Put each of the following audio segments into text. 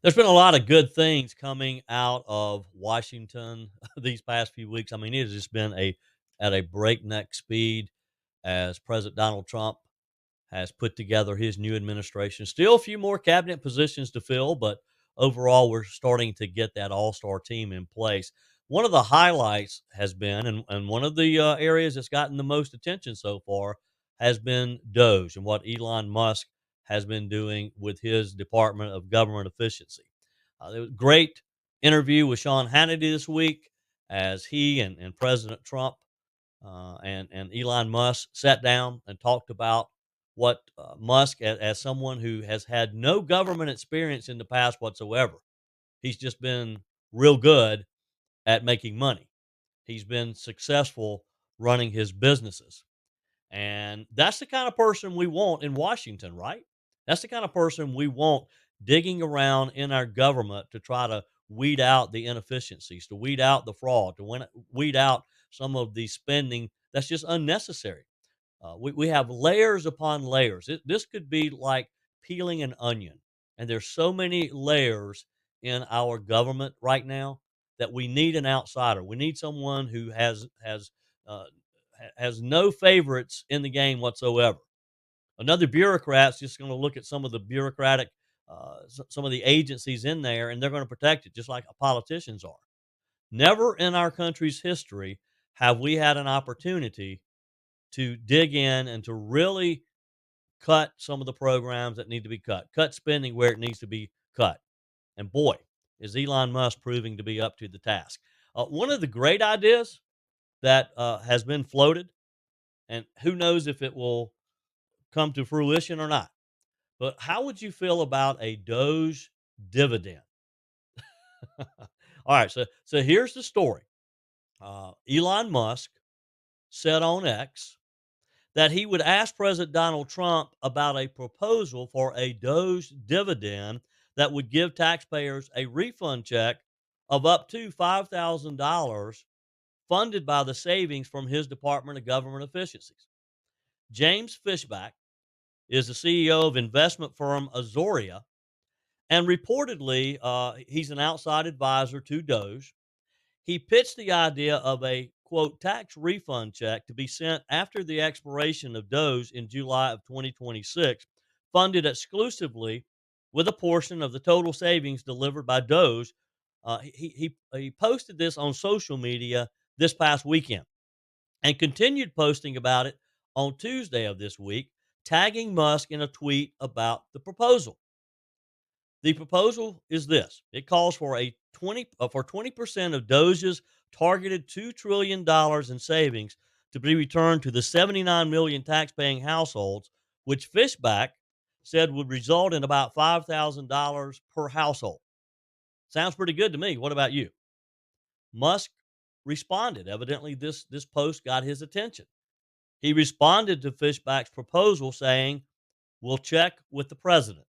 There's been a lot of good things coming out of Washington these past few weeks. I mean, it has just been at a breakneck speed as President Donald Trump has put together his new administration. Still a few more cabinet positions to fill, but overall, we're starting to get that all-star team in place. One of the highlights has been, and one of the areas that's gotten the most attention so far, has been Doge and what Elon Musk has been doing with his Department of Government Efficiency. There was a great interview with Sean Hannity this week as he and President Trump and Elon Musk sat down and talked about what Musk, as someone who has had no government experience in the past whatsoever, he's just been real good at making money. He's been successful running his businesses. And that's the kind of person we want in Washington, right? That's the kind of person we want digging around in our government to try to weed out the inefficiencies, to weed out the fraud, to weed out some of the spending that's just unnecessary. We have layers upon layers. This could be like peeling an onion, and there's so many layers in our government right now that we need an outsider. We need someone who uh, has no favorites in the game whatsoever. Another bureaucrat's just going to look at some of the bureaucratic, some of the agencies in there, and they're going to protect it just like politicians are. Never in our country's history have we had an opportunity to dig in and to really cut some of the programs that need to be cut spending where it needs to be cut. And boy, is Elon Musk proving to be up to the task. One of the great ideas that has been floated, and who knows if it will come to fruition or not, but how would you feel about a Doge dividend? All right, so here's the story. Elon Musk said on X that he would ask President Donald Trump about a proposal for a Doge dividend that would give taxpayers a refund check of up to $5,000 funded by the savings from his Department of Government Efficiencies. James Fishback is the CEO of investment firm Azoria, and reportedly, he's an outside advisor to Doge. He pitched the idea of a quote tax refund check to be sent after the expiration of Doge in July of 2026, funded exclusively with a portion of the total savings delivered by Doge. He posted this on social media this past weekend and continued posting about it on Tuesday of this week, tagging Musk in a tweet about the proposal. The proposal is this. It calls for a 20% of Doge's targeted $2 trillion in savings to be returned to the 79 million tax-paying households, which Fishback said would result in about $5,000 per household. Sounds pretty good to me. What about you? Musk responded. Evidently, this post got his attention. He responded to Fishback's proposal saying, "We'll check with the president."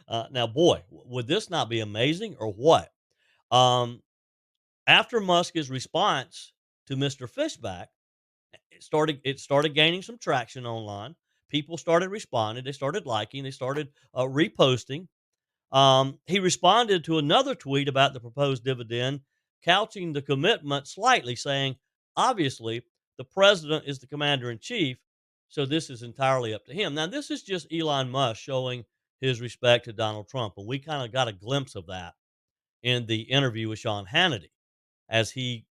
Now, boy, would this not be amazing or what? Um, After Musk's response to Mr. Fishback, it started gaining some traction online. People started responding. They started liking. They started reposting. He responded to another tweet about the proposed dividend, couching the commitment slightly, saying, "Obviously, the president is the commander in chief, so this is entirely up to him." Now, this is just Elon Musk showing his respect to Donald Trump, and we kind of got a glimpse of that in the interview with Sean Hannity as he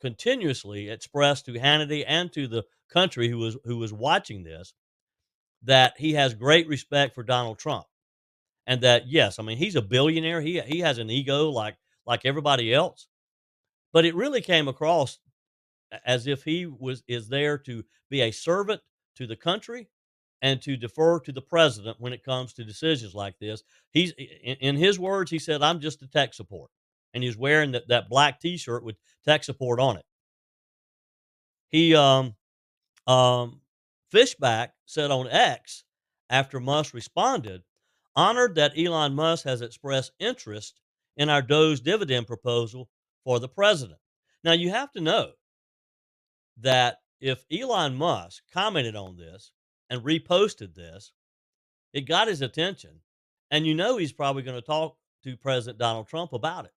continuously expressed to Hannity and to the country who was watching this that he has great respect for Donald Trump, and that yes, I mean he's a billionaire. He has an ego like everybody else, but it really came across as if he was is there to be a servant to the country and to defer to the president when it comes to decisions like this. In his words, he said, "I'm just a tech support," and he's wearing that black T-shirt with tech support on it. He um, Fishback said on X after Musk responded, honored that Elon Musk has expressed interest in our Doge dividend proposal for the president. Now, you have to know that if Elon Musk commented on this and reposted this, it got his attention. And he's probably going to talk to President Donald Trump about it.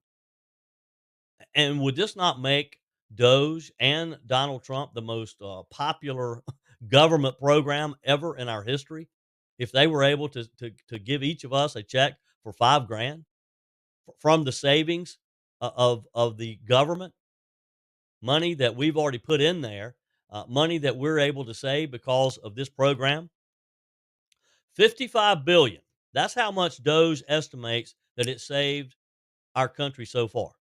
And would this not make Doge and Donald Trump the most popular government program ever in our history? If they were able to give each of us a check for 5 grand from the savings of the government, money that we've already put in there, money that we're able to save because of this program, 55 billion. That's how much Doge estimates that it saved our country so far.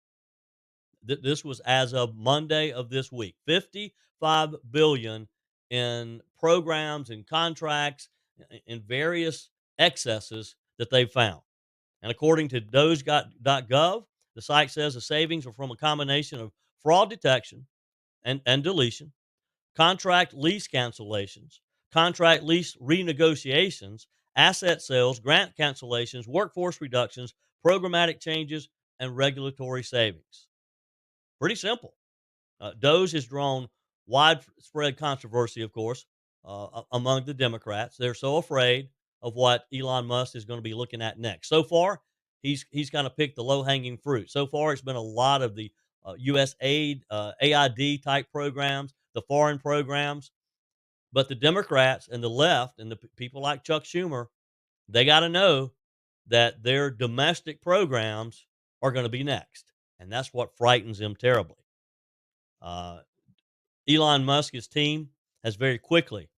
This was as of Monday of this week. 55 billion in programs and contracts in various excesses that they found. And according to Doge.gov, the site says the savings are from a combination of fraud detection and deletion, contract lease cancellations, contract lease renegotiations, asset sales, grant cancellations, workforce reductions, programmatic changes, and regulatory savings. Pretty simple. Doge has drawn widespread controversy, of course, among the Democrats. They're so afraid of what Elon Musk is going to be looking at next. So far, he's kind of picked the low hanging fruit. So far, it's been a lot of the U.S. aid, AID type programs, the foreign programs. But the Democrats and the left and the people like Chuck Schumer, they got to know that their domestic programs are going to be next, and that's what frightens them terribly. Uh, Elon Musk's team has very quickly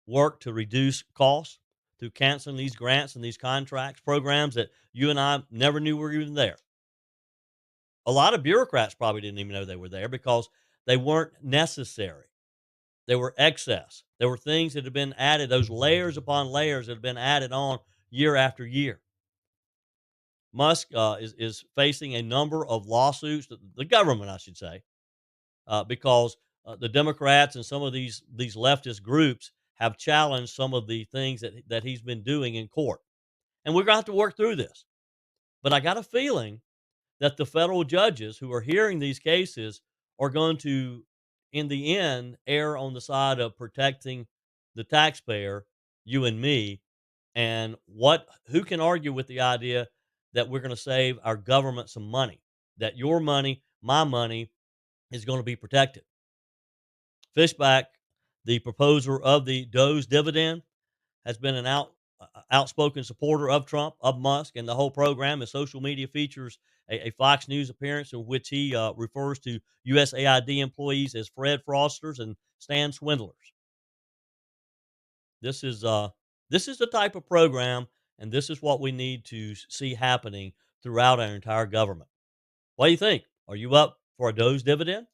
worked to reduce costs through canceling these grants and these contracts, programs that you and I never knew were even there. A lot of bureaucrats probably didn't even know they were there because they weren't necessary. They were excess. There were things that had been added, those layers upon layers that had been added on year after year. Musk is facing a number of lawsuits, the government, I should say, because the Democrats and some of these leftist groups have challenged some of the things that he's been doing in court, and we're going to have to work through this. But I got a feeling that the federal judges who are hearing these cases are going to, in the end, err on the side of protecting the taxpayer, you and me. And who can argue with the idea that we're going to save our government some money, that your money, my money, is going to be protected? Fishback, the proposer of the Doge Dividend, has been an outspoken supporter of Trump, of Musk, and the whole program. His social media features a Fox News appearance in which he refers to USAID employees as Fred Frosters and Stan Swindlers. This is the type of program, and this is what we need to see happening throughout our entire government. What do you think? Are you up for a Doge Dividend?